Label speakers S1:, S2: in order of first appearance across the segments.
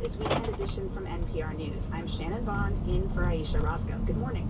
S1: is Weekend Edition from NPR News. I'm Shannon Bond in for Aisha Roscoe. Good morning.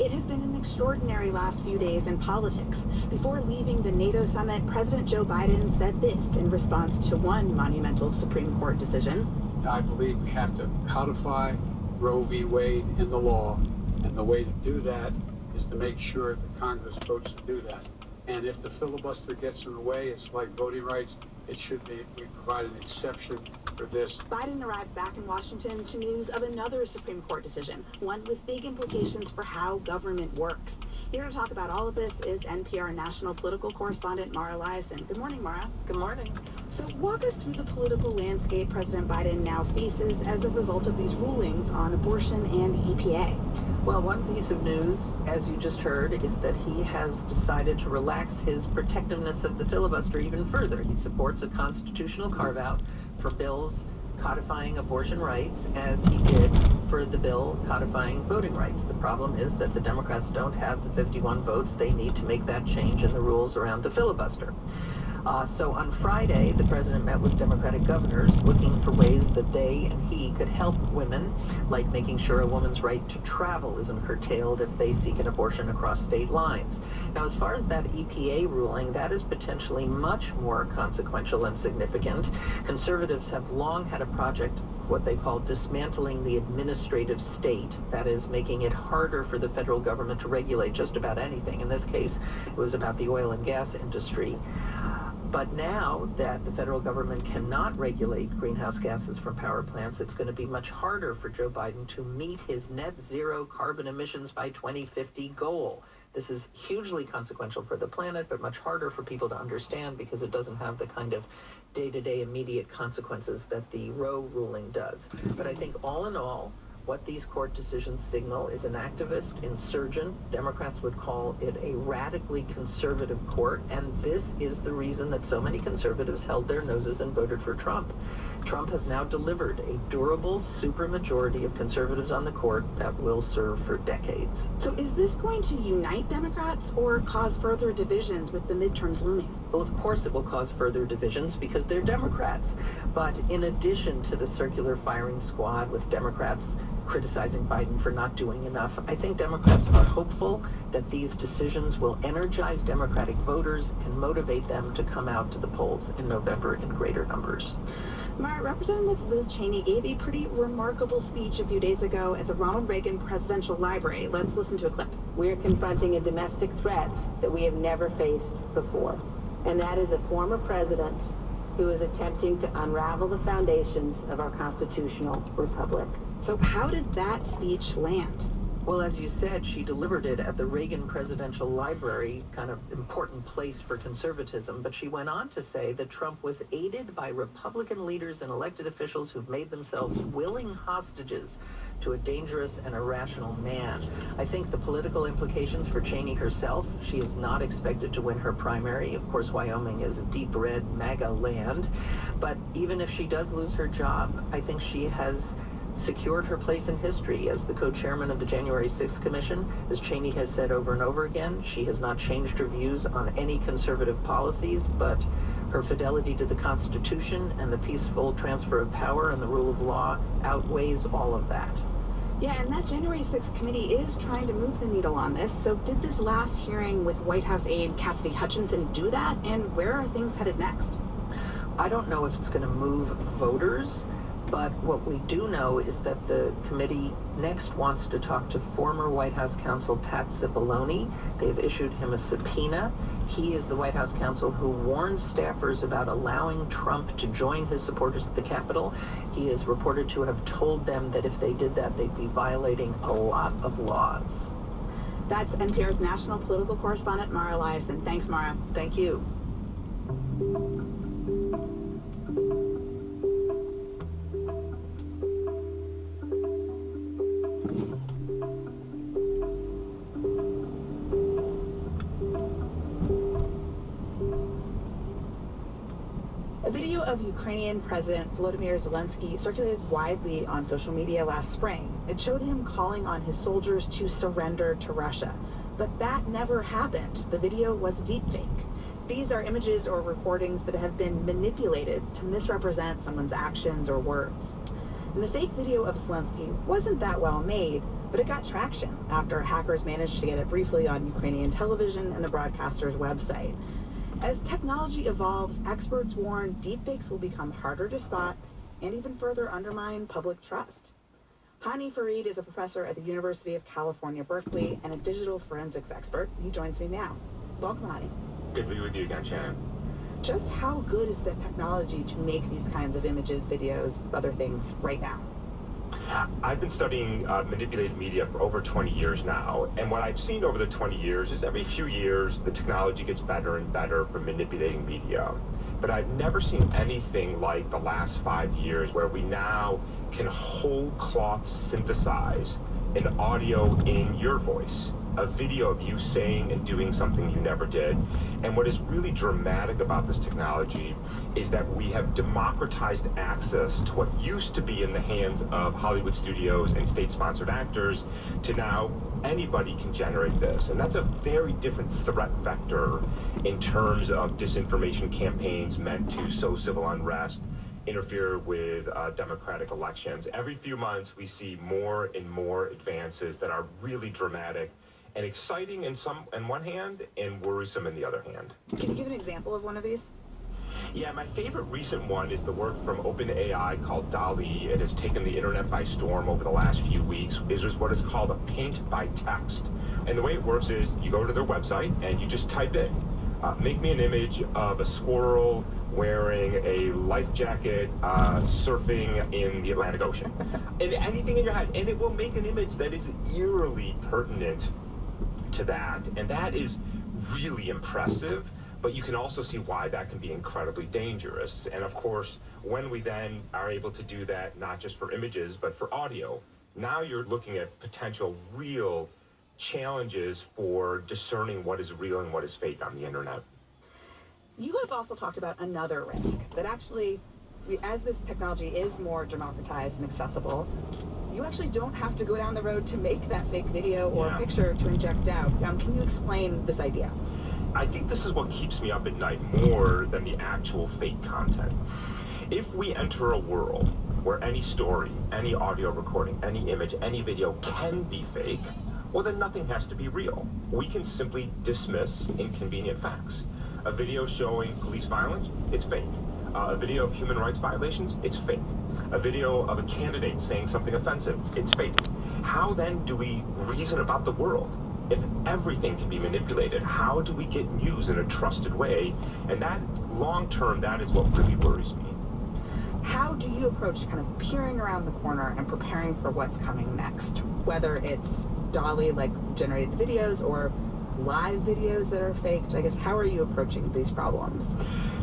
S1: It has been an extraordinary last few days in politics. Before leaving the NATO summit, President Joe Biden said this in response to one monumental Supreme Court decision.
S2: I believe we have to codify Roe v. Wade in the law, and the way to do that is to make sure that Congress votes to do that. And if the filibuster gets in the way, it's like voting rights. It should be, we provide an exception for this.
S1: Biden arrived back in Washington to news of another Supreme Court decision, one with big implications for how government works. Here to talk about all of this is NPR national political correspondent Mara Liasson. Good morning, Mara.
S3: Good morning.
S1: So walk us through the political landscape President Biden now faces as a result of these rulings on abortion and EPA.
S3: Well, one piece of news, as you just heard, is that he has decided to relax his protectiveness of the filibuster even further. He supports a constitutional carve-out for bills codifying abortion rights, as he did for the bill codifying voting rights. The problem is that the Democrats don't have the 51 votes they need to make that change in the rules around the filibuster. So on Friday, the president met with Democratic governors looking for ways that they and he could help women, like making sure a woman's right to travel isn't curtailed if they seek an abortion across state lines. Now, as far as that EPA ruling, that is potentially much more consequential and significant. Conservatives have long had a project, what they call dismantling the administrative state, that is, making it harder for the federal government to regulate just about anything. In this case, it was about the oil and gas industry. But now that the federal government cannot regulate greenhouse gases from power plants, it's going to be much harder for Joe Biden to meet his net zero carbon emissions by 2050 goal. This is hugely consequential for the planet, but much harder for people to understand because it doesn't have the kind of day-to-day immediate consequences that the Roe ruling does. But I think all in all, what these court decisions signal is an activist insurgent. Democrats would call it a radically conservative court, and this is the reason that so many conservatives held their noses and voted for Trump. Trump has now delivered a durable supermajority of conservatives on the court that will serve for decades.
S1: So is this going to unite Democrats or cause further divisions with the midterms looming?
S3: Well, of course it will cause further divisions because they're Democrats. But in addition to the circular firing squad with Democrats criticizing Biden for not doing enough, I think Democrats are hopeful that these decisions will energize Democratic voters and motivate them to come out to the polls in November in greater numbers.
S1: Mara, Representative Liz Cheney gave a pretty remarkable speech a few days ago at the Ronald Reagan Presidential Library. Let's listen to a clip.
S4: We're confronting a domestic threat that we have never faced before, and that is a former president who is attempting to unravel the foundations of our constitutional republic.
S1: So how did that speech land?
S3: Well, as you said, she delivered it at the Reagan Presidential Library, kind of important place for conservatism. But she went on to say that Trump was aided by Republican leaders and elected officials who've made themselves willing hostages to a dangerous and irrational man. I think the political implications for Cheney herself, she is not expected to win her primary. Of course, Wyoming is deep red MAGA land. But even if she does lose her job, I think she has secured her place in history as the co-chairman of the January 6th Commission. As Cheney has said over and over again, she has not changed her views on any conservative policies, but her fidelity to the Constitution and the peaceful transfer of power and the rule of law outweighs all of that.
S1: Yeah, and that January 6th committee is trying to move the needle on this. So did this last hearing with White House aide Cassidy Hutchinson do that? And where are things headed next?
S3: I don't know if it's going to move voters, but what we do know is that the committee next wants to talk to former White House counsel Pat Cipollone. They've issued him a subpoena. He is the White House counsel who warned staffers about allowing Trump to join his supporters at the Capitol. He is reported to have told them that if they did that, they'd be violating a lot of laws.
S1: That's NPR's national political correspondent, Mara Liasson. Thanks, Mara.
S3: Thank you.
S1: A video of Ukrainian President Volodymyr Zelensky circulated widely on social media last spring. It showed him calling on his soldiers to surrender to Russia. But that never happened. The video was deepfake. These are images or recordings that have been manipulated to misrepresent someone's actions or words. And the fake video of Zelensky wasn't that well made, but it got traction after hackers managed to get it briefly on Ukrainian television and the broadcaster's website. As technology evolves, experts warn deepfakes will become harder to spot and even further undermine public trust. Hani Farid is a professor at the University of California, Berkeley, and a digital forensics expert. He joins me now. Welcome, Hani.
S5: Good to be with you again, Shannon.
S1: Just how good is the technology to make these kinds of images, videos, other things right now?
S5: I've been studying manipulated media for over 20 years now, and what I've seen over the 20 years is every few years the technology gets better and better for manipulating media. But I've never seen anything like the last 5 years where we now can whole cloth synthesize an audio in your voice, a video of you saying and doing something you never did. And what is really dramatic about this technology is that we have democratized access to what used to be in the hands of Hollywood studios and state-sponsored actors to now anybody can generate this. And that's a very different threat vector in terms of disinformation campaigns meant to sow civil unrest, interfere with democratic elections. Every few months we see more and more advances that are really dramatic and exciting in one hand and worrisome in the other hand.
S1: Can you give an example of one of these?
S5: Yeah, my favorite recent one is the work from OpenAI called DALL-E. It has taken the internet by storm over the last few weeks. It is what is called a paint by text. And the way it works is you go to their website and you just type in, make me an image of a squirrel wearing a life jacket surfing in the Atlantic Ocean. And anything in your head, and it will make an image that is eerily pertinent to that. And that is really impressive, but you can also see why that can be incredibly dangerous. And of course, when we then are able to do that, not just for images, but for audio, now you're looking at potential real challenges for discerning what is real and what is fake on the internet.
S1: You have also talked about another risk, that actually, as this technology is more democratized and accessible, you actually don't have to go down the road to make that fake video or picture to inject doubt. Can you explain this idea?
S5: I think this is what keeps me up at night more than the actual fake content. If we enter a world where any story, any audio recording, any image, any video can be fake, well then nothing has to be real. We can simply dismiss inconvenient facts. A video showing police violence, it's fake. A video of human rights violations, it's fake. A video of a candidate saying something offensive, it's fake. How then do we reason about the world? If everything can be manipulated, how do we get news in a trusted way? And that, long term, that is what really worries me.
S1: How do you approach kind of peering around the corner and preparing for what's coming next? Whether it's DALL-E, like generated videos, or live videos that are faked, I guess, how are you approaching these problems?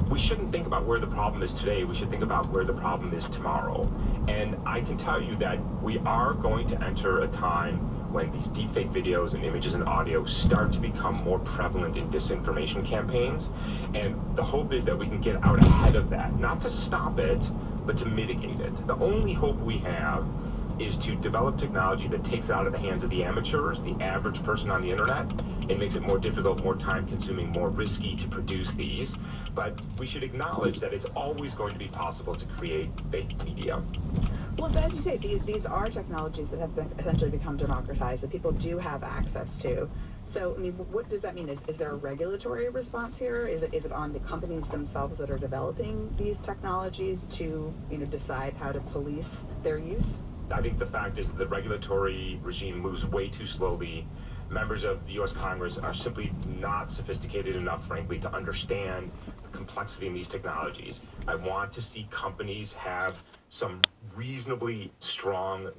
S5: We shouldn't think about where the problem is today. We should think about where the problem is tomorrow. And I can tell you that we are going to enter a time when these deepfake videos and images and audio start to become more prevalent in disinformation campaigns. And the hope is that we can get out ahead of that, not to stop it, but to mitigate it. The only hope we have is to develop technology that takes it out of the hands of the amateurs, the average person on the internet, and makes it more difficult, more time-consuming, more risky to produce these. But we should acknowledge that it's always going to be possible to create fake media.
S1: Well, but as you say, these are technologies that have essentially become democratized, that people do have access to. So, I mean, what does that mean? Is there a regulatory response here? Is it on the companies themselves that are developing these technologies to, decide how to police their use?
S5: I think the fact is the regulatory regime moves way too slowly. Members of the U.S. Congress are simply not sophisticated enough, frankly, to understand the complexity in these technologies. I want to see companies have some reasonably strong